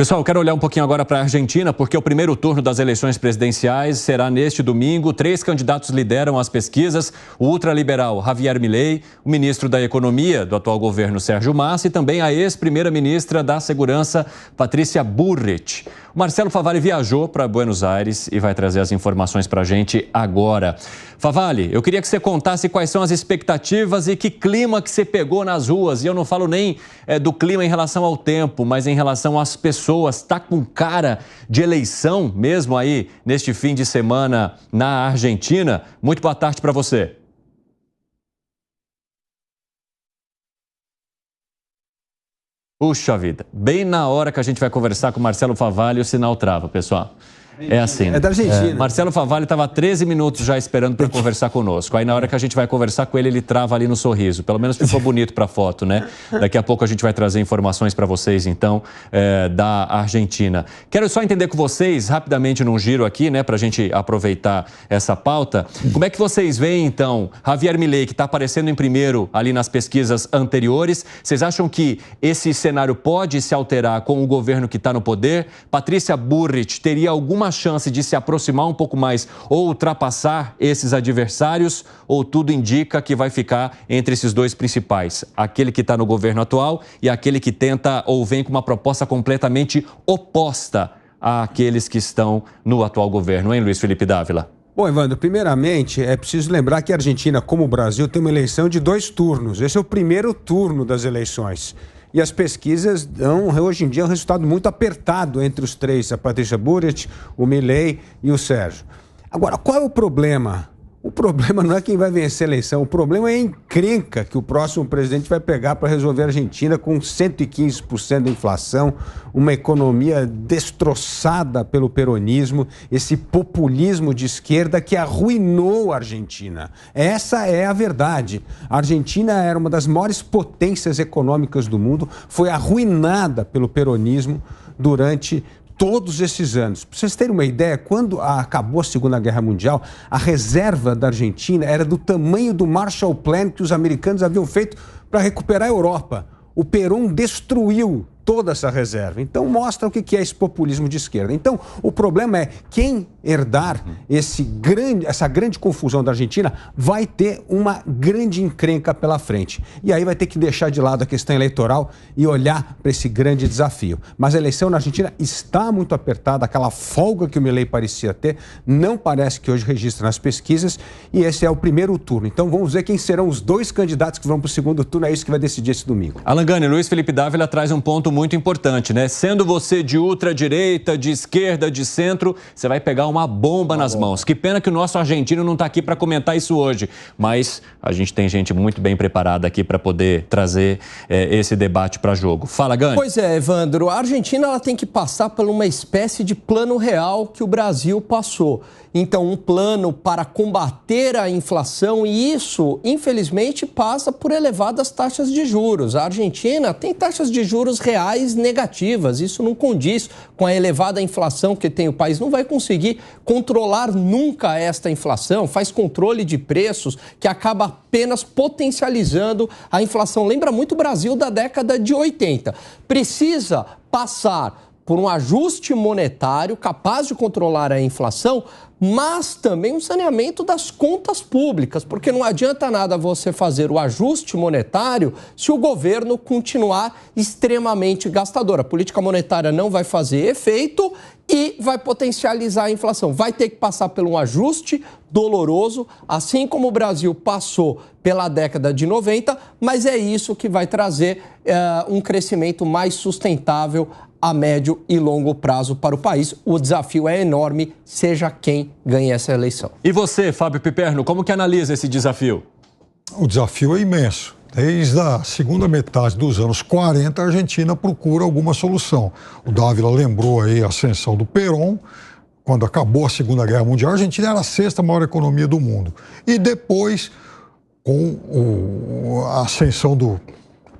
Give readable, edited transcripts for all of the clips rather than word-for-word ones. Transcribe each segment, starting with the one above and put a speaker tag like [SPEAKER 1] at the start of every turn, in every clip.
[SPEAKER 1] Pessoal, quero olhar um pouquinho agora para a Argentina, porque o primeiro turno das eleições presidenciais será neste domingo. 3 candidatos lideram as pesquisas: o ultraliberal Javier Milei, o ministro da Economia do atual governo Sérgio Massa e também a ex-primeira-ministra da Segurança, Patrícia Bullrich. O Marcelo Favalli viajou para Buenos Aires e vai trazer as informações para a gente agora. Favalli, eu queria que você contasse quais são as expectativas e que clima que você pegou nas ruas. E eu não falo nem do clima em relação ao tempo, mas em relação às pessoas. Está com cara de eleição mesmo aí neste fim de semana na Argentina? Muito boa tarde para você. Puxa vida, bem na hora que a gente vai conversar com o Marcelo Favalli, o sinal trava, pessoal. É assim.
[SPEAKER 2] É da Argentina.
[SPEAKER 1] Marcelo Favalli estava há 13 minutos já esperando para conversar conosco. Aí na hora que a gente vai conversar com ele, ele trava ali no sorriso. Pelo menos ficou bonito para a foto, né? Daqui a pouco a gente vai trazer informações para vocês, então, da Argentina. Quero só entender com vocês, rapidamente num giro aqui, né? Para a gente aproveitar essa pauta. Como é que vocês veem, então, Javier Milei, que está aparecendo em primeiro ali nas pesquisas anteriores? Vocês acham que esse cenário pode se alterar com o governo que está no poder? Patrícia Bullrich teria alguma chance de se aproximar um pouco mais ou ultrapassar esses adversários, ou tudo indica que vai ficar entre esses dois principais, aquele que está no governo atual e aquele que tenta ou vem com uma proposta completamente oposta àqueles que estão no atual governo, hein, Luiz Felipe Dávila?
[SPEAKER 2] Bom, Evandro, primeiramente é preciso lembrar que a Argentina, como o Brasil, tem uma eleição de 2 turnos. Esse é o primeiro turno das eleições. E as pesquisas dão, hoje em dia, um resultado muito apertado entre os 3, a Patrícia Bullrich, o Milei e o Sérgio. Agora, qual é o problema? O problema não é quem vai vencer a eleição, o problema é a encrenca que o próximo presidente vai pegar para resolver a Argentina com 115% de inflação, uma economia destroçada pelo peronismo, esse populismo de esquerda que arruinou a Argentina. Essa é a verdade. A Argentina era uma das maiores potências econômicas do mundo, foi arruinada pelo peronismo durante todos esses anos. Para vocês terem uma ideia, quando acabou a Segunda Guerra Mundial, a reserva da Argentina era do tamanho do Marshall Plan que os americanos haviam feito para recuperar a Europa. O Perón destruiu toda essa reserva. Então, mostra o que é esse populismo de esquerda. Então, o problema é quem herdar essa grande confusão da Argentina vai ter uma grande encrenca pela frente. E aí vai ter que deixar de lado a questão eleitoral e olhar para esse grande desafio. Mas a eleição na Argentina está muito apertada, aquela folga que o Milei parecia ter, não parece que hoje registra nas pesquisas, e esse é o primeiro turno. Então, vamos ver quem serão os 2 candidatos que vão para o segundo turno, é isso que vai decidir esse domingo.
[SPEAKER 1] Alan Gani, Luiz Felipe Dávila traz um ponto muito importante, né? Sendo você de ultradireita, de esquerda, de centro, você vai pegar uma bomba nas mãos. Que pena que o nosso argentino não está aqui para comentar isso hoje, mas a gente tem gente muito bem preparada aqui para poder trazer esse debate para jogo. Fala, Gani.
[SPEAKER 3] Pois é, Evandro, a Argentina ela tem que passar por uma espécie de plano real que o Brasil passou. Então, um plano para combater a inflação, e isso, infelizmente, passa por elevadas taxas de juros. A Argentina tem taxas de juros reais negativas, isso não condiz com a elevada inflação que tem o país. Não vai conseguir controlar nunca esta inflação, faz controle de preços que acaba apenas potencializando a inflação. Lembra muito o Brasil da década de 80. Precisa passar por um ajuste monetário capaz de controlar a inflação, mas também um saneamento das contas públicas, porque não adianta nada você fazer o ajuste monetário se o governo continuar extremamente gastador. A política monetária não vai fazer efeito e vai potencializar a inflação. Vai ter que passar por um ajuste doloroso, assim como o Brasil passou pela década de 90, mas é isso que vai trazer um crescimento mais sustentável a médio e longo prazo para o país. O desafio é enorme, seja quem ganhe essa eleição.
[SPEAKER 1] E você, Fábio Piperno, como que analisa esse desafio?
[SPEAKER 4] O desafio é imenso. Desde a segunda metade dos anos 40, a Argentina procura alguma solução. O Dávila lembrou aí a ascensão do Perón, quando acabou a Segunda Guerra Mundial. A Argentina era a 6ª maior economia do mundo. E depois, com a ascensão do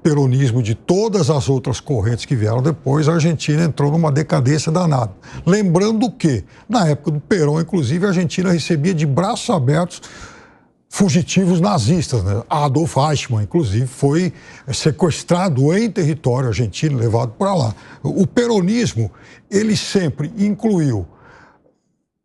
[SPEAKER 4] peronismo de todas as outras correntes que vieram depois, a Argentina entrou numa decadência danada. Lembrando que, na época do Perón, inclusive, a Argentina recebia de braços abertos fugitivos nazistas, né? Adolf Eichmann, inclusive, foi sequestrado em território argentino, levado para lá. O peronismo, ele sempre incluiu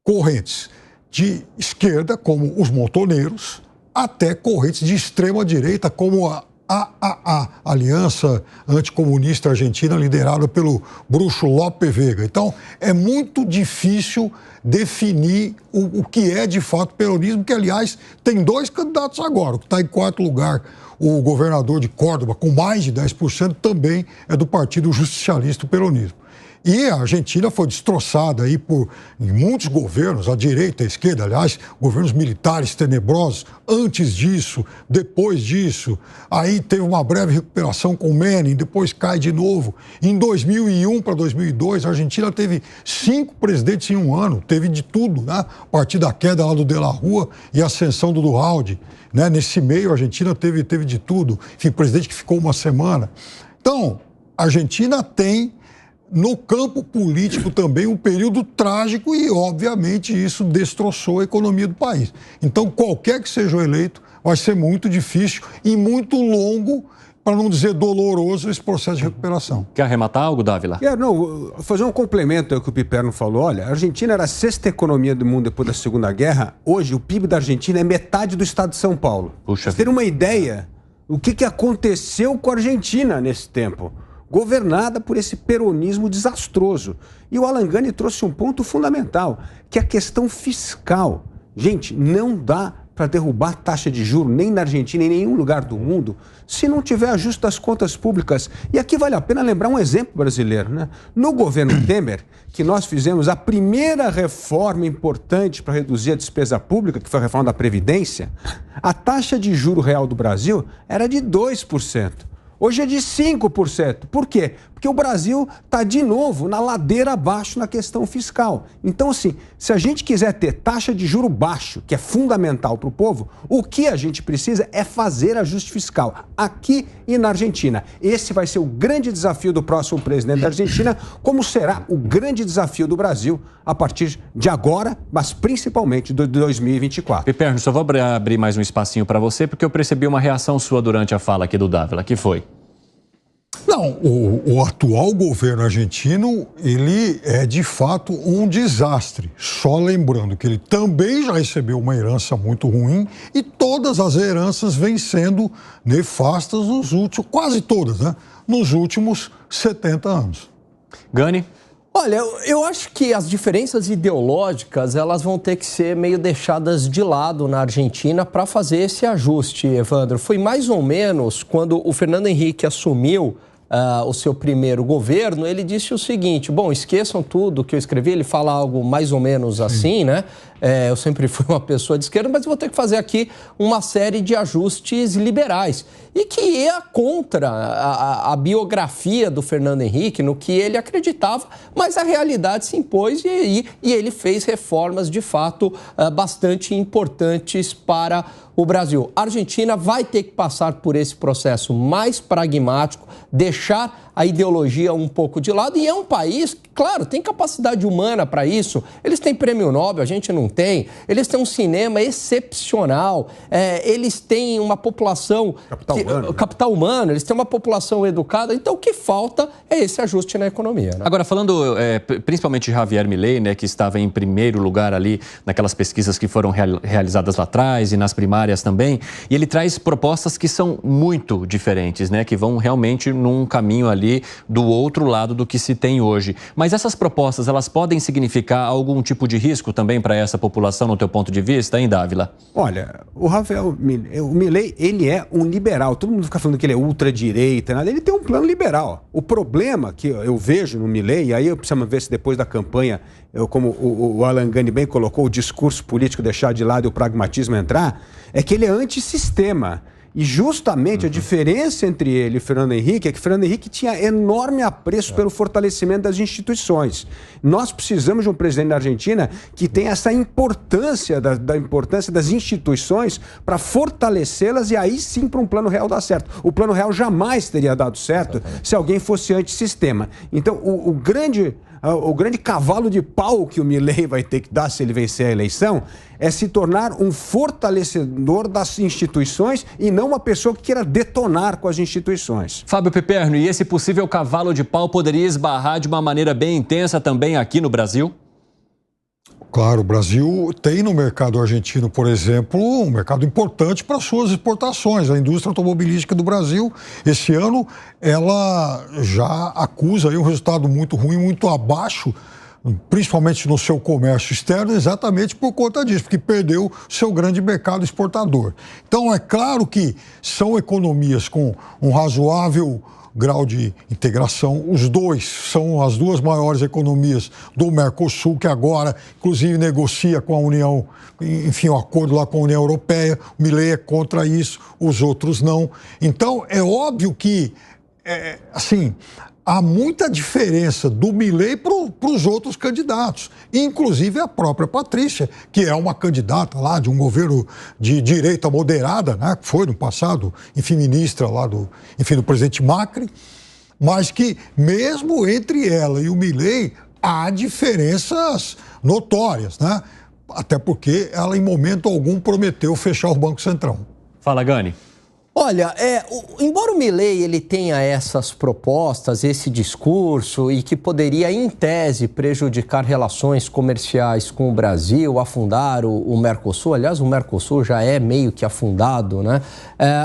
[SPEAKER 4] correntes de esquerda, como os montoneiros, até correntes de extrema-direita, como a AAA, Aliança Anticomunista Argentina, liderada pelo bruxo Lope Vega. Então, é muito difícil definir o que é, de fato, peronismo, que, aliás, tem 2 candidatos agora. O que está em 4º lugar, o governador de Córdoba, com mais de 10%, também é do Partido Justicialista, o peronismo. E a Argentina foi destroçada aí por muitos governos, a direita, a esquerda, aliás, governos militares tenebrosos, antes disso, depois disso. Aí teve uma breve recuperação com Menem, depois cai de novo. Em 2001 para 2002, a Argentina teve 5 presidentes em um ano, teve de tudo, né? A partir da queda lá do De la Rúa e a ascensão do Duhalde, né? Nesse meio, a Argentina teve de tudo. Enfim, presidente que ficou uma semana. Então, a Argentina tem, no campo político também, um período trágico e, obviamente, isso destroçou a economia do país. Então, qualquer que seja o eleito, vai ser muito difícil e muito longo, para não dizer doloroso, esse processo de recuperação.
[SPEAKER 1] Quer arrematar algo, Dávila?
[SPEAKER 2] Não, fazer um complemento ao que o Piperno falou. Olha, a Argentina era a 6ª economia do mundo depois da Segunda Guerra. Hoje, o PIB da Argentina é metade do estado de São Paulo.
[SPEAKER 1] Puxa.
[SPEAKER 2] Pra ter uma ideia, o que aconteceu com a Argentina nesse tempo? Governada por esse peronismo desastroso. E o Alan Gani trouxe um ponto fundamental, que é a questão fiscal. Gente, não dá para derrubar taxa de juros nem na Argentina, em nenhum lugar do mundo, se não tiver ajuste das contas públicas. E aqui vale a pena lembrar um exemplo brasileiro, né? No governo Temer, que nós fizemos a primeira reforma importante para reduzir a despesa pública, que foi a reforma da Previdência, a taxa de juro real do Brasil era de 2%. Hoje é de 5%. Por quê? Porque o Brasil está, de novo, na ladeira abaixo na questão fiscal. Então, assim, se a gente quiser ter taxa de juro baixo, que é fundamental para o povo, o que a gente precisa é fazer ajuste fiscal, aqui e na Argentina. Esse vai ser o grande desafio do próximo presidente da Argentina, como será o grande desafio do Brasil a partir de agora, mas principalmente de 2024.
[SPEAKER 1] Piperno, só vou abrir mais um espacinho para você, porque eu percebi uma reação sua durante a fala aqui do Dávila. Que foi?
[SPEAKER 4] Não, o atual governo argentino, ele é de fato um desastre. Só lembrando que ele também já recebeu uma herança muito ruim e todas as heranças vêm sendo nefastas nos últimos, quase todas, né? Nos últimos 70 anos.
[SPEAKER 1] Gani?
[SPEAKER 3] Olha, eu acho que as diferenças ideológicas, elas vão ter que ser meio deixadas de lado na Argentina para fazer esse ajuste, Evandro. Foi mais ou menos quando o Fernando Henrique assumiu o seu primeiro governo, ele disse o seguinte: bom, esqueçam tudo que eu escrevi. Ele fala algo mais ou menos assim, né? Eu sempre fui uma pessoa de esquerda, mas vou ter que fazer aqui uma série de ajustes liberais. E que ia contra a biografia do Fernando Henrique, no que ele acreditava, mas a realidade se impôs e ele fez reformas, de fato, bastante importantes para o Brasil. A Argentina vai ter que passar por esse processo mais pragmático, deixar a ideologia um pouco de lado, e é um país que, claro, tem capacidade humana para isso. Eles têm prêmio Nobel, a gente não tem. Eles têm um cinema excepcional. Eles têm uma população... Capital humano, eles têm uma população educada. Então, o que falta é esse ajuste na economia, né?
[SPEAKER 1] Agora, falando principalmente de Javier Milei, né, que estava em primeiro lugar ali naquelas pesquisas que foram realizadas lá atrás e nas primárias também, e ele traz propostas que são muito diferentes, né, que vão realmente num caminho ali do outro lado do que se tem hoje. Mas essas propostas, elas podem significar algum tipo de risco também para essa população, no teu ponto de vista, hein, Dávila?
[SPEAKER 2] Olha, o Milei, ele é um liberal. Todo mundo fica falando que ele é ultradireita, nada. Ele tem um plano liberal. O problema que eu vejo no Milei, e aí eu preciso ver se depois da campanha, como o Alan Gani bem colocou, o discurso político deixar de lado e o pragmatismo entrar, é que ele é antissistema. E justamente a diferença entre ele e Fernando Henrique é que Fernando Henrique tinha enorme apreço pelo fortalecimento das instituições. Nós precisamos de um presidente da Argentina que tenha essa importância, da importância das instituições para fortalecê-las e aí sim para um plano real dar certo. O plano real jamais teria dado certo se alguém fosse antissistema. Então, o grande cavalo de pau que o Milei vai ter que dar se ele vencer a eleição é se tornar um fortalecedor das instituições e não uma pessoa que queira detonar com as instituições.
[SPEAKER 1] Fábio Piperno, e esse possível cavalo de pau poderia esbarrar de uma maneira bem intensa também aqui no Brasil?
[SPEAKER 4] Claro, o Brasil tem no mercado argentino, por exemplo, um mercado importante para suas exportações. A indústria automobilística do Brasil, esse ano, ela já acusa aí um resultado muito ruim, muito abaixo, principalmente no seu comércio externo, exatamente por conta disso, porque perdeu seu grande mercado exportador. Então, é claro que são economias com um razoável grau de integração. Os dois são as duas maiores economias do Mercosul, que agora, inclusive, negocia com a União, enfim, um acordo lá com a União Europeia. O Milei é contra isso, os outros não. Então, é óbvio que, assim, há muita diferença do Milei para os outros candidatos, inclusive a própria Patrícia, que é uma candidata lá de um governo de direita moderada, né, que foi no passado, enfim, ministra lá do presidente Macri, mas que mesmo entre ela e o Milei há diferenças notórias, né? Até porque ela em momento algum prometeu fechar o Banco Central.
[SPEAKER 1] Fala, Gani.
[SPEAKER 3] Olha, embora o Milei ele tenha essas propostas, esse discurso e que poderia, em tese, prejudicar relações comerciais com o Brasil, afundar o Mercosul, aliás, o Mercosul já é meio que afundado, né?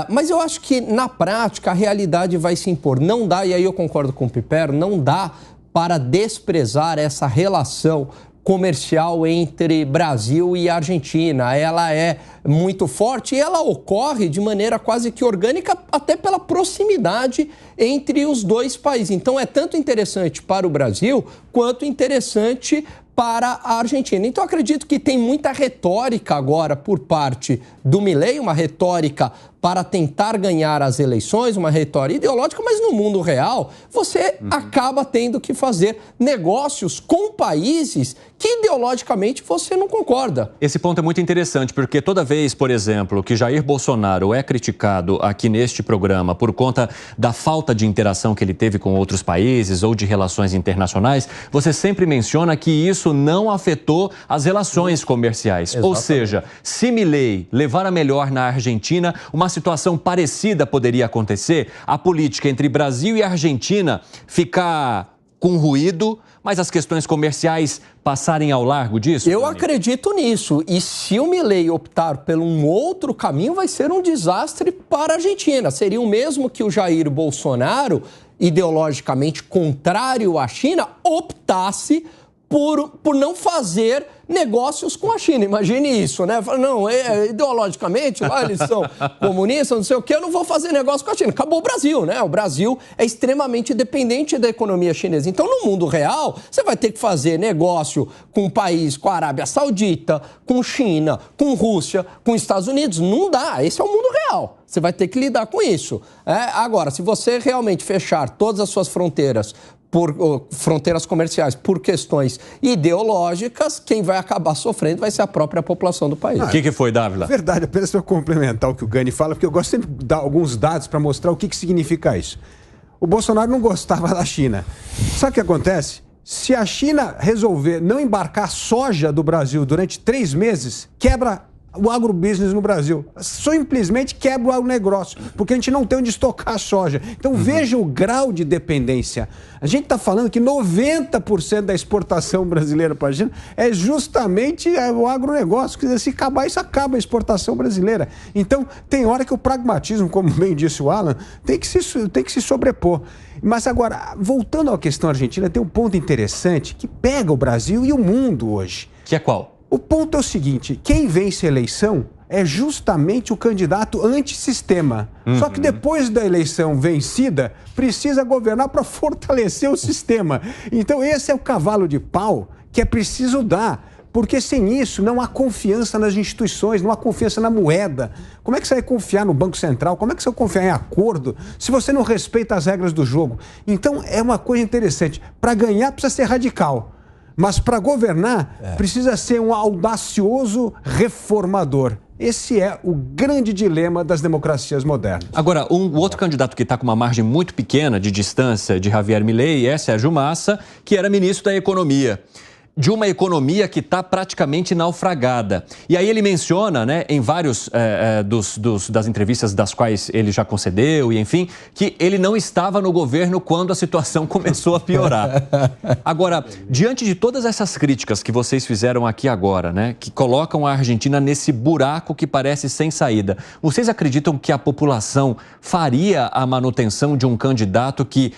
[SPEAKER 3] Mas eu acho que, na prática, a realidade vai se impor. Não dá, e aí eu concordo com o Piperno, não dá para desprezar essa relação comercial entre Brasil e Argentina. Ela é muito forte e ela ocorre de maneira quase que orgânica, até pela proximidade entre os dois países. Então é tanto interessante para o Brasil quanto interessante para a Argentina. Então acredito que tem muita retórica agora por parte do Milei, uma retórica para tentar ganhar as eleições, uma retórica ideológica, mas no mundo real você acaba tendo que fazer negócios com países que ideologicamente você não concorda.
[SPEAKER 1] Esse ponto é muito interessante, porque toda vez, por exemplo, que Jair Bolsonaro é criticado aqui neste programa por conta da falta de interação que ele teve com outros países ou de relações internacionais, você sempre menciona que isso não afetou as relações comerciais. Exatamente. Ou seja, se Milei levar a melhor na Argentina, uma situação parecida poderia acontecer, a política entre Brasil e Argentina ficar com ruído, mas as questões comerciais passarem ao largo disso?
[SPEAKER 3] Eu acredito nisso. E se o Milei optar por um outro caminho, vai ser um desastre para a Argentina. Seria o mesmo que o Jair Bolsonaro, ideologicamente contrário à China, optasse por não fazer negócios com a China. Imagine isso, né? Não, ideologicamente, lá eles são comunistas, não sei o quê, eu não vou fazer negócio com a China. Acabou o Brasil, né? O Brasil é extremamente dependente da economia chinesa. Então, no mundo real, você vai ter que fazer negócio com um país, com a Arábia Saudita, com China, com Rússia, com Estados Unidos. Não dá. Esse é o mundo real. Você vai ter que lidar com isso. Agora, se você realmente fechar todas as suas fronteiras por fronteiras comerciais, por questões ideológicas, quem vai acabar sofrendo vai ser a própria população do país.
[SPEAKER 1] O que foi, Dávila?
[SPEAKER 2] Verdade, apenas para complementar o que o Gani fala, porque eu gosto sempre de dar alguns dados para mostrar o que significa isso. O Bolsonaro não gostava da China. Sabe o que acontece? Se a China resolver não embarcar soja do Brasil durante 3 meses, quebra o agrobusiness no Brasil. Simplesmente quebra o agronegócio, porque a gente não tem onde estocar a soja. Então veja o grau de dependência. A gente está falando que 90% da exportação brasileira para a China é justamente o agronegócio. Quer dizer, se acabar isso, acaba a exportação brasileira. Então tem hora que o pragmatismo, como bem disse o Alan, tem que se sobrepor. Mas agora, voltando à questão argentina, tem um ponto interessante que pega o Brasil e o mundo hoje.
[SPEAKER 1] Que é qual?
[SPEAKER 2] O ponto é o seguinte, quem vence a eleição é justamente o candidato antissistema. Só que depois da eleição vencida, precisa governar para fortalecer o sistema. Então esse é o cavalo de pau que é preciso dar. Porque sem isso não há confiança nas instituições, não há confiança na moeda. Como é que você vai confiar no Banco Central? Como é que você vai confiar em acordo se você não respeita as regras do jogo? Então é uma coisa interessante. Para ganhar precisa ser radical. Mas para governar, precisa ser um audacioso reformador. Esse é o grande dilema das democracias modernas.
[SPEAKER 1] Agora, o outro candidato que está com uma margem muito pequena de distância de Javier Milei é Sérgio Massa, que era ministro da Economia. De uma economia que está praticamente naufragada. E aí ele menciona, né, em vários das entrevistas das quais ele já concedeu, e enfim, que ele não estava no governo quando a situação começou a piorar. Agora, diante de todas essas críticas que vocês fizeram aqui agora, né, que colocam a Argentina nesse buraco que parece sem saída, vocês acreditam que a população faria a manutenção de um candidato que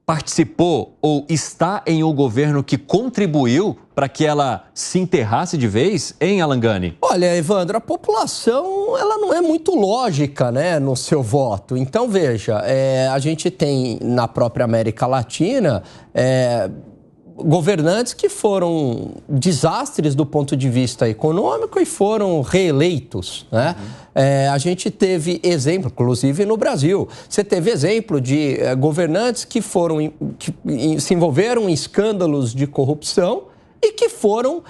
[SPEAKER 1] participou ou está em um governo que contribuiu para que ela se enterrasse de vez, hein, Alangani?
[SPEAKER 3] Olha, Evandro, a população ela não é muito lógica, né, no seu voto. Então, veja, a gente tem na própria América Latina governantes que foram desastres do ponto de vista econômico e foram reeleitos, né? A gente teve exemplo, inclusive no Brasil, você teve exemplo de governantes que se envolveram em escândalos de corrupção e que foram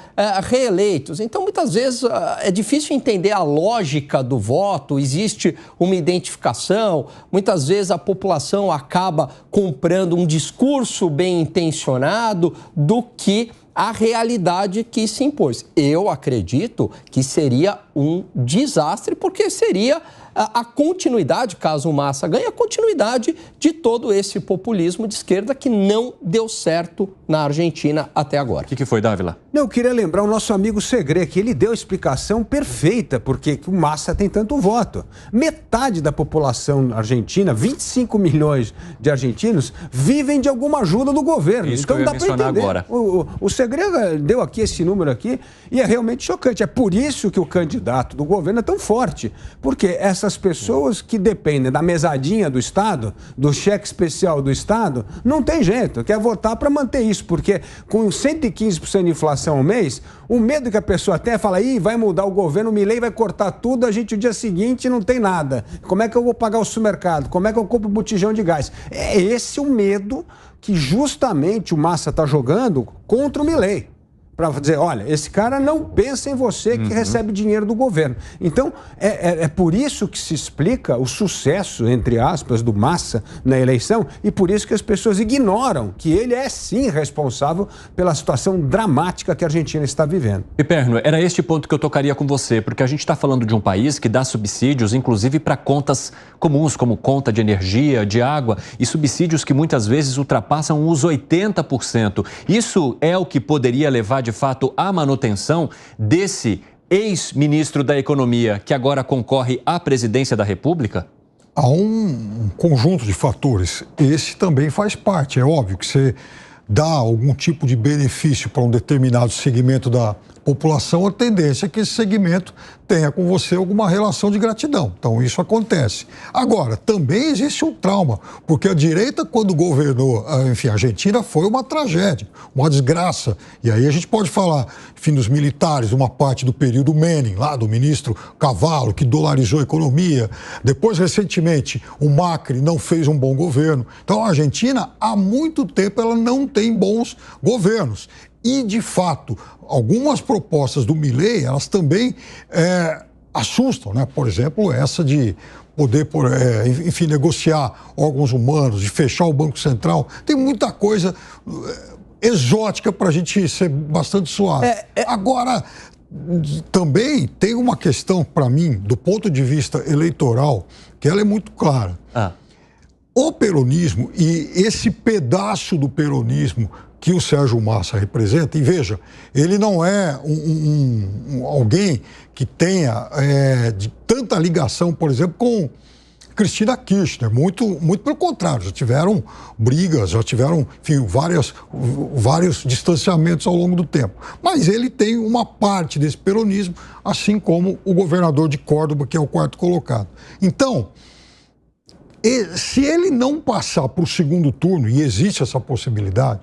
[SPEAKER 3] reeleitos. Então, muitas vezes, é difícil entender a lógica do voto, existe uma identificação, muitas vezes a população acaba comprando um discurso bem intencionado do que a realidade que se impôs. Eu acredito que seria um desastre, porque seria a continuidade, caso o Massa ganhe, a continuidade de todo esse populismo de esquerda que não deu certo na Argentina até agora.
[SPEAKER 1] O que foi, Dávila?
[SPEAKER 2] Eu queria lembrar o nosso amigo Segre, que ele deu a explicação perfeita porque o Massa tem tanto voto. Metade da população argentina, 25 milhões de argentinos, vivem de alguma ajuda do governo.
[SPEAKER 1] Isso
[SPEAKER 2] então
[SPEAKER 1] que eu ia
[SPEAKER 2] dá para entender.
[SPEAKER 1] agora.
[SPEAKER 2] O Segre deu aqui esse número aqui e é realmente chocante. É por isso que o candidato do governo é tão forte. Porque essas pessoas que dependem da mesadinha do Estado, do cheque especial do Estado, não tem jeito. Quer votar para manter isso, porque com 115% de inflação ao mês, o medo que a pessoa tem é falar, vai mudar o governo, o Milei vai cortar tudo, a gente o dia seguinte não tem nada. Como é que eu vou pagar o supermercado? Como é que eu compro o botijão de gás? É esse o medo que justamente o Massa está jogando contra o Milei. Para dizer, olha, esse cara não pensa em você que recebe dinheiro do governo. Então, é por isso que se explica o sucesso, entre aspas, do Massa na eleição e por isso que as pessoas ignoram que ele é, sim, responsável pela situação dramática que a Argentina está vivendo.
[SPEAKER 1] Piperno, era este ponto que eu tocaria com você, porque a gente está falando de um país que dá subsídios, inclusive para contas comuns, como conta de energia, de água, e subsídios que muitas vezes ultrapassam os 80%. Isso é o que poderia levar, de fato, à manutenção desse ex-ministro da Economia, que agora concorre à presidência da República?
[SPEAKER 4] Há um conjunto de fatores. Esse também faz parte. É óbvio que você dá algum tipo de benefício para um determinado segmento da população, a tendência é que esse segmento tenha com você alguma relação de gratidão. Então, isso acontece. Agora, também existe um trauma, porque a direita, quando governou, enfim, a Argentina foi uma tragédia, uma desgraça. E aí a gente pode falar, enfim, dos militares, uma parte do período Menem, lá do ministro Cavallo, que dolarizou a economia. Depois, recentemente, o Macri não fez um bom governo. Então, a Argentina, há muito tempo, ela não tem bons governos. E, de fato, algumas propostas do Milei, elas também assustam, né? Por exemplo, essa de poder, enfim, negociar órgãos humanos, de fechar o Banco Central. Tem muita coisa exótica para a gente ser bastante suave. Agora, também tem uma questão, para mim, do ponto de vista eleitoral, que ela é muito clara. O peronismo e esse pedaço do peronismo que o Sérgio Massa representa, e veja, ele não é alguém que tenha de tanta ligação, por exemplo, com Cristina Kirchner, muito pelo contrário, já tiveram brigas, já tiveram, enfim, vários distanciamentos ao longo do tempo. Mas ele tem uma parte desse peronismo, assim como o governador de Córdoba, que é o quarto colocado. Então, se ele não passar para o segundo turno, e existe essa possibilidade,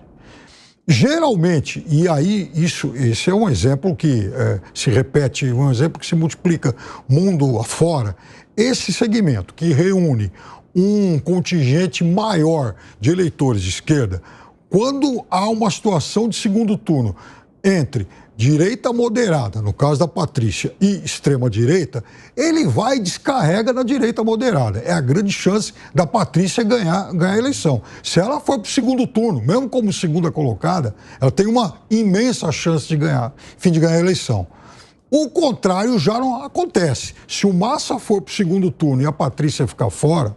[SPEAKER 4] geralmente, e aí esse é um exemplo que se repete, um exemplo que se multiplica mundo afora, esse segmento que reúne um contingente maior de eleitores de esquerda, quando há uma situação de segundo turno entre direita moderada, no caso da Patrícia, e extrema-direita, ele vai e descarrega na direita moderada. É a grande chance da Patrícia ganhar a eleição. Se ela for para o segundo turno, mesmo como segunda colocada, ela tem uma imensa chance de ganhar a eleição. O contrário já não acontece. Se o Massa for para o segundo turno e a Patrícia ficar fora,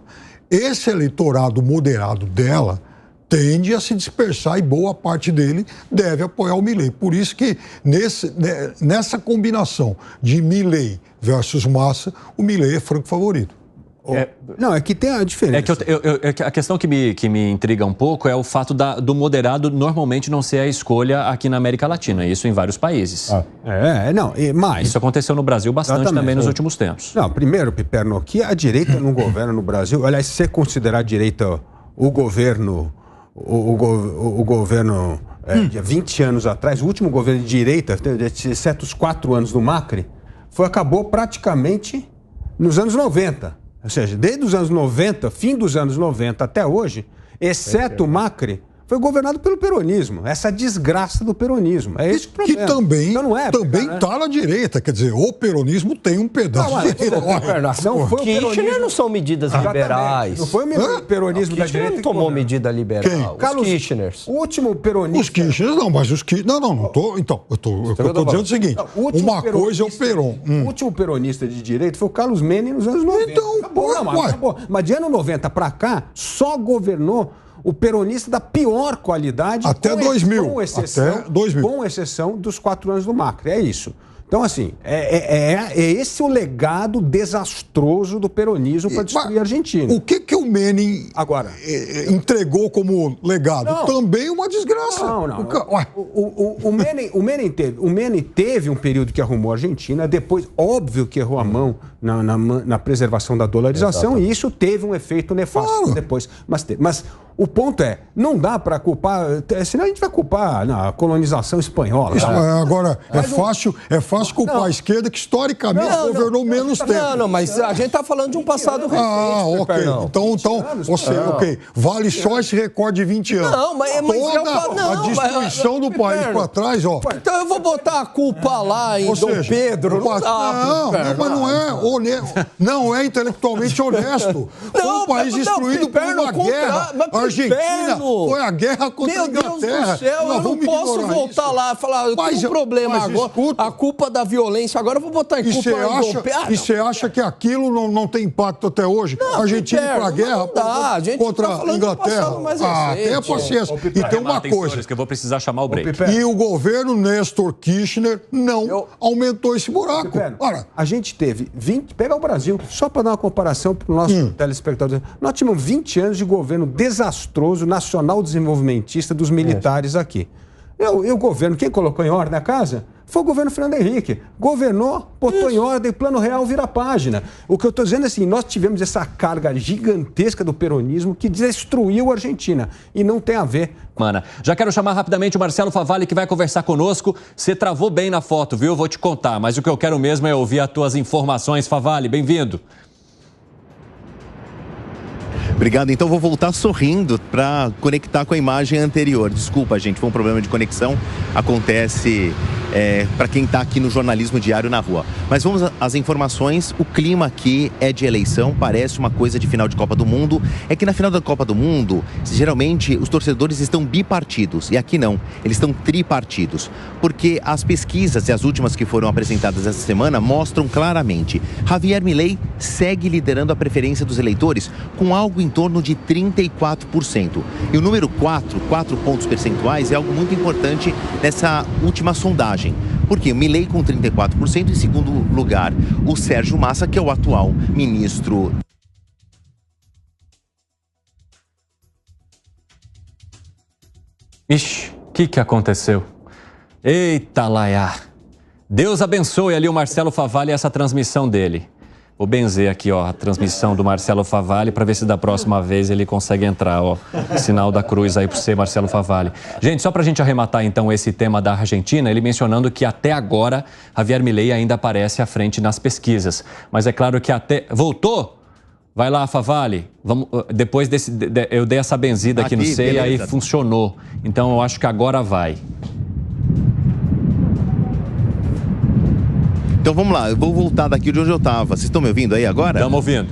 [SPEAKER 4] esse eleitorado moderado dela tende a se dispersar e boa parte dele deve apoiar o Milei. Por isso que nessa combinação de Milei versus Massa, o Milei é franco favorito.
[SPEAKER 2] Não, é que tem a diferença.
[SPEAKER 1] A questão que me intriga um pouco é o fato do moderado normalmente não ser a escolha aqui na América Latina, isso em vários países.
[SPEAKER 2] Mas...
[SPEAKER 1] Isso aconteceu no Brasil bastante também nos últimos tempos.
[SPEAKER 2] Não, primeiro, Piperno, que a direita não governa no Brasil. Aliás, se você considerar a direita o governo de 20 anos atrás, o último governo de direita, exceto os 4 anos do Macri, acabou praticamente nos anos 90. Ou seja, desde os anos 90, fim dos anos 90 até hoje, exceto o Macri, foi governado pelo peronismo. Essa desgraça do peronismo. É esse o problema.
[SPEAKER 4] Que também
[SPEAKER 2] então, não é,
[SPEAKER 4] está na direita. Quer dizer, o peronismo tem um pedaço de direita.
[SPEAKER 3] Não foi o peronismo. Não são medidas liberais.
[SPEAKER 2] Não foi o peronismo da direita
[SPEAKER 3] não tomou medida liberal.
[SPEAKER 2] Carlos,
[SPEAKER 3] os Kirchners.
[SPEAKER 2] O último peronista...
[SPEAKER 4] Os Kirchners não, mas os Kirchners... Não estou... Então, eu estou dizendo o seguinte. Uma coisa é o Peron.
[SPEAKER 2] O último peronista de direita foi o Carlos Menem nos anos 90.
[SPEAKER 4] Então,
[SPEAKER 2] acabou. Mas de ano 90 para cá, só governou o peronista da pior qualidade...
[SPEAKER 4] Até 2000.
[SPEAKER 2] Com exceção dos 4 anos do Macri. É isso. Então, assim, é esse o legado desastroso do peronismo para destruir a Argentina.
[SPEAKER 4] O que o Menem entregou como legado? Também uma desgraça.
[SPEAKER 2] O Menem teve um período que arrumou a Argentina, depois, óbvio que errou a mão na preservação da dolarização, e isso teve um efeito nefasto depois. Mas o ponto é, não dá para culpar, senão a gente vai culpar a colonização espanhola.
[SPEAKER 4] Agora, é fácil culpar a esquerda, que historicamente governou menos tempo.
[SPEAKER 3] Mas a gente está falando de um passado recente.
[SPEAKER 4] Ok. Então, vale só esse recorde de 20 anos.
[SPEAKER 3] Toda
[SPEAKER 4] a destruição do país para trás, ó.
[SPEAKER 3] Então eu vou botar a culpa lá em Dom Pedro.
[SPEAKER 4] Mas não é honesto. Não é intelectualmente honesto. Foi um país destruído por uma guerra. A Argentina foi a guerra contra a Inglaterra.
[SPEAKER 3] Meu Deus do céu, eu não posso voltar lá e falar, tem um problema agora, a culpa da violência, agora eu vou botar em culpa em Dom Pedro.
[SPEAKER 4] E você acha que aquilo não tem impacto até hoje? A Argentina ir para a guerra contra a Inglaterra? Tenha paciência. E tem uma coisa...
[SPEAKER 1] que eu vou precisar chamar o break.
[SPEAKER 4] E o governo Néstor Kirchner não aumentou esse buraco.
[SPEAKER 2] A gente teve 20... Pega o Brasil, só para dar uma comparação para o nosso telespectador. Nós tínhamos 20 anos de governo desastroso, nacional desenvolvimentista dos militares aqui. E o governo, quem colocou em ordem a casa? Foi o governo Fernando Henrique. Governou, botou em ordem, Plano Real vira a página. O que eu estou dizendo é assim, nós tivemos essa carga gigantesca do peronismo que destruiu a Argentina. E não tem a ver.
[SPEAKER 1] Já quero chamar rapidamente o Marcelo Favalli, que vai conversar conosco. Você travou bem na foto, viu? Eu vou te contar, mas o que eu quero mesmo é ouvir as tuas informações. Favalli, bem-vindo.
[SPEAKER 5] Obrigado. Então vou voltar sorrindo para conectar com a imagem anterior. Desculpa, gente, foi um problema de conexão. Acontece para quem está aqui no jornalismo diário na rua. Mas vamos às informações. O clima aqui é de eleição, parece uma coisa de final de Copa do Mundo. É que na final da Copa do Mundo, geralmente os torcedores estão bipartidos. E aqui não, eles estão tripartidos. Porque as pesquisas e as últimas que foram apresentadas essa semana mostram claramente. Javier Milei segue liderando a preferência dos eleitores com algo em torno de 34%. E o número 4 pontos percentuais, é algo muito importante nessa última sondagem. Porque o Milei com 34%, em segundo lugar, o Sérgio Massa, que é o atual ministro.
[SPEAKER 1] Ixi, o que aconteceu? Eita, Laia! Deus abençoe ali o Marcelo Favalli e essa transmissão dele. Vou benzer aqui, ó, a transmissão do Marcelo Favalli para ver se da próxima vez ele consegue entrar, ó. Sinal da cruz aí para você, Marcelo Favalli. Gente, só para a gente arrematar então esse tema da Argentina, ele mencionando que até agora Javier Milei ainda aparece à frente nas pesquisas. Mas é claro que até... Voltou? Vai lá, Favalli. Vamos... Depois eu dei essa benzida aqui no C e aí funcionou. Então eu acho que agora vai.
[SPEAKER 5] Então vamos lá, eu vou voltar daqui de onde eu estava. Vocês estão me ouvindo aí agora?
[SPEAKER 1] Estamos ouvindo.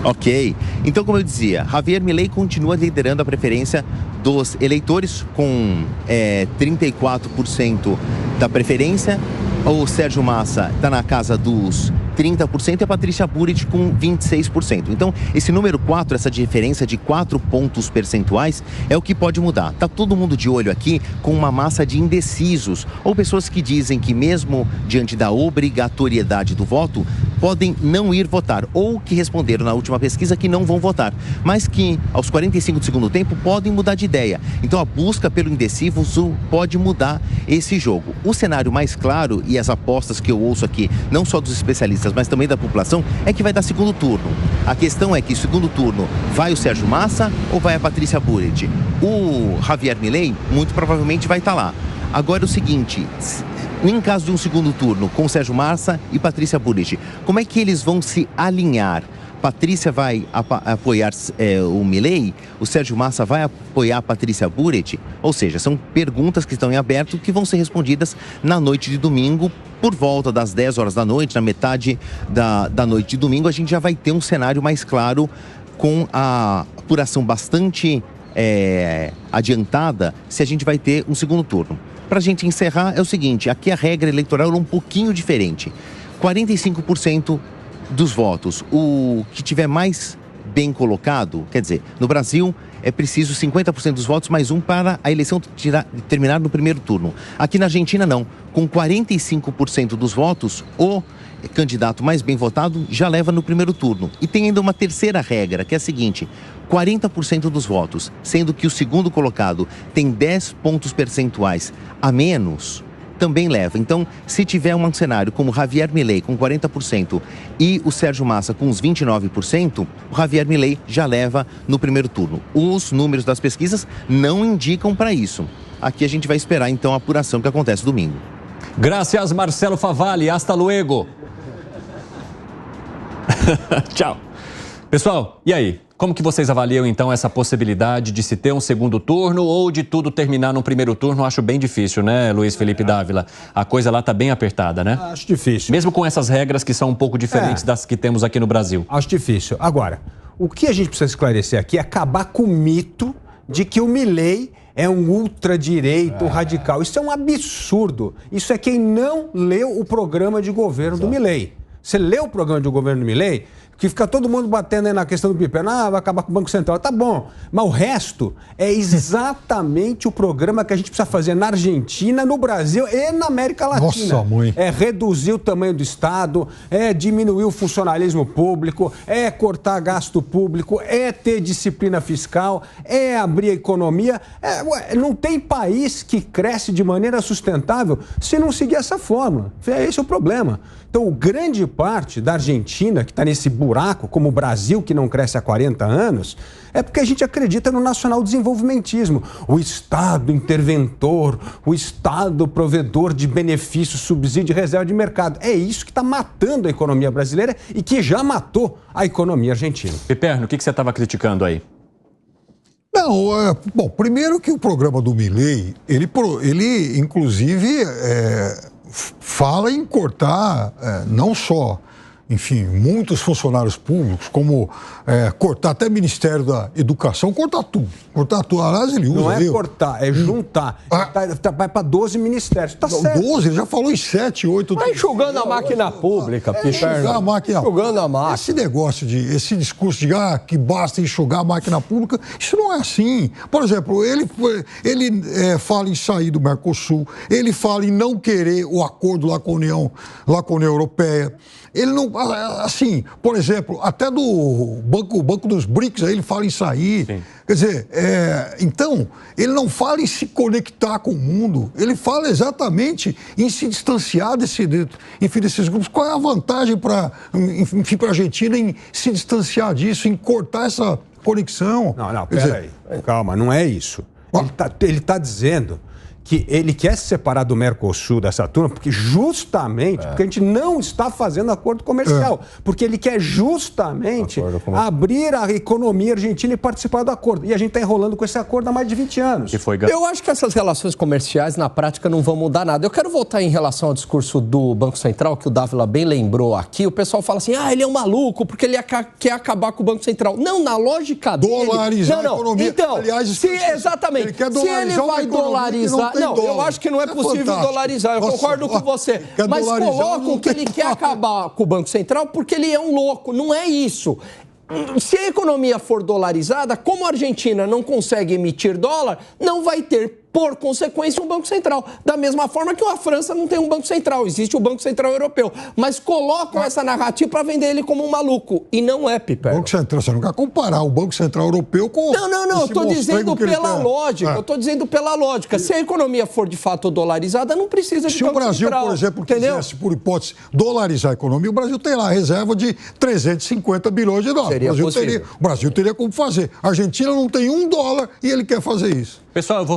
[SPEAKER 5] Ok. Então, como eu dizia, Javier Milei continua liderando a preferência dos eleitores com 34% da preferência. O Sérgio Massa está na casa dos 30% e a Patrícia Burit com 26%. Então, esse número 4, essa diferença de 4 pontos percentuais é o que pode mudar. Está todo mundo de olho aqui com uma massa de indecisos ou pessoas que dizem que mesmo diante da obrigatoriedade do voto, podem não ir votar ou que responderam na última pesquisa que não vão votar, mas que aos 45 do segundo tempo podem mudar de ideia. Então, a busca pelo indeciso pode mudar esse jogo. O cenário mais claro e as apostas que eu ouço aqui, não só dos especialistas, mas também da população, é que vai dar segundo turno. A questão é que segundo turno vai o Sérgio Massa ou vai a Patrícia Burit? O Javier Milei muito provavelmente vai estar lá. Agora é o seguinte, em caso de um segundo turno com Sérgio Massa e Patrícia Burit, como é que eles vão se alinhar? Patrícia vai apoiar o Milei, o Sérgio Massa vai apoiar a Patrícia Burit? Ou seja, são perguntas que estão em aberto que vão ser respondidas na noite de domingo, por volta das 10 horas da noite, na metade da noite de domingo, a gente já vai ter um cenário mais claro com a apuração bastante adiantada, se a gente vai ter um segundo turno. Para a gente encerrar, é o seguinte, aqui a regra eleitoral é um pouquinho diferente. 45% dos votos, o que tiver mais bem colocado, quer dizer, no Brasil é preciso 50% dos votos mais um para a eleição terminar no primeiro turno. Aqui na Argentina não, com 45% dos votos, o candidato mais bem votado já leva no primeiro turno. E tem ainda uma terceira regra, que é a seguinte, 40% dos votos, sendo que o segundo colocado tem 10 pontos percentuais a menos, também leva. Então, se tiver um cenário como Javier Milei com 40% e o Sérgio Massa com uns 29%, o Javier Milei já leva no primeiro turno. Os números das pesquisas não indicam para isso. Aqui a gente vai esperar, então, a apuração que acontece domingo.
[SPEAKER 1] Graças, Marcelo Favalli. Hasta luego. Tchau. Pessoal, e aí? Como que vocês avaliam, então, essa possibilidade de se ter um segundo turno ou de tudo terminar no primeiro turno? Acho bem difícil, né, Luiz Felipe Dávila? A coisa lá está bem apertada, né?
[SPEAKER 2] Acho difícil.
[SPEAKER 1] Mesmo com essas regras que são um pouco diferentes das que temos aqui no Brasil.
[SPEAKER 2] Acho difícil. Agora, o que a gente precisa esclarecer aqui é acabar com o mito de que o Milei é um ultradireito radical. Isso é um absurdo. Isso é quem não leu o programa de governo do Milei. Você leu o programa de governo do Milei, que fica todo mundo batendo aí na questão do pipeiro, vai acabar com o Banco Central. Tá bom, mas o resto é exatamente o programa que a gente precisa fazer na Argentina, no Brasil e na América Latina.
[SPEAKER 4] Nossa, mãe.
[SPEAKER 2] É reduzir o tamanho do Estado, é diminuir o funcionalismo público, é cortar gasto público, é ter disciplina fiscal, é abrir a economia. Não tem país que cresce de maneira sustentável se não seguir essa fórmula. Esse é o problema. Então, grande parte da Argentina, que está nesse buraco, como o Brasil, que não cresce há 40 anos, é porque a gente acredita no nacional desenvolvimentismo. O Estado interventor, o Estado provedor de benefícios, subsídio e reserva de mercado. É isso que está matando a economia brasileira e que já matou a economia argentina.
[SPEAKER 1] Piperno, o que você estava criticando aí?
[SPEAKER 4] Não, bom, primeiro que o programa do Milei, ele inclusive fala em cortar não só, enfim, muitos funcionários públicos, como cortar até o Ministério da Educação, cortar tudo. Cortar tudo. Aliás, ele usa...
[SPEAKER 2] Não é cortar, é juntar. Vai para 12 ministérios. Tá certo.
[SPEAKER 4] 12, ele já falou em 7, 8...
[SPEAKER 3] Vai enxugando a máquina pública,
[SPEAKER 4] enxugar a máquina.
[SPEAKER 3] Enxugando a máquina.
[SPEAKER 4] Esse discurso de que basta enxugar a máquina pública, isso não é assim. Por exemplo, ele fala em sair do Mercosul, ele fala em não querer o acordo lá com a União Europeia. Ele não, assim, por exemplo, até do Banco dos BRICS, aí ele fala em sair. Sim. Quer dizer, então, ele não fala em se conectar com o mundo, ele fala exatamente em se distanciar desses grupos. Qual é a vantagem para a Argentina em se distanciar disso, em cortar essa conexão?
[SPEAKER 2] Não, peraí. Calma, não é isso. Ele tá dizendo que ele quer se separar do Mercosul, dessa turma, porque justamente porque a gente não está fazendo acordo comercial. Porque ele quer justamente abrir a economia argentina e participar do acordo. E a gente está enrolando com esse acordo há mais de 20 anos.
[SPEAKER 3] Eu acho que essas relações comerciais, na prática, não vão mudar nada. Eu quero voltar em relação ao discurso do Banco Central, que o Dávila bem lembrou aqui. O pessoal fala assim, ele é um maluco, porque ele quer acabar com o Banco Central. Não, na lógica dele...
[SPEAKER 4] Dolarizar a economia.
[SPEAKER 3] Então,
[SPEAKER 4] aliás,
[SPEAKER 3] exatamente.
[SPEAKER 4] Ele
[SPEAKER 3] se ele vai dolarizar... Não, eu acho que não é possível dolarizar. Eu concordo com você. Mas colocam que ele quer acabar com o Banco Central porque ele é um louco. Não é isso. Se a economia for dolarizada, como a Argentina não consegue emitir dólar, não vai ter, por consequência, um Banco Central. Da mesma forma que a França não tem um Banco Central, existe o Banco Central Europeu. Mas colocam essa narrativa para vender ele como um maluco. E não é, Piper.
[SPEAKER 4] Banco Central, você não quer comparar o Banco Central Europeu com...
[SPEAKER 3] Não, eu estou dizendo pela lógica. Eu estou dizendo pela lógica. Se a economia for de fato dolarizada, não precisa de Banco Central.
[SPEAKER 4] Se o Brasil, por exemplo, quisesse, por hipótese, dolarizar a economia, o Brasil tem lá a reserva de 350 bilhões de dólares. O Brasil teria como fazer. A Argentina não tem $1 e ele quer fazer isso.
[SPEAKER 1] Pessoal, eu vou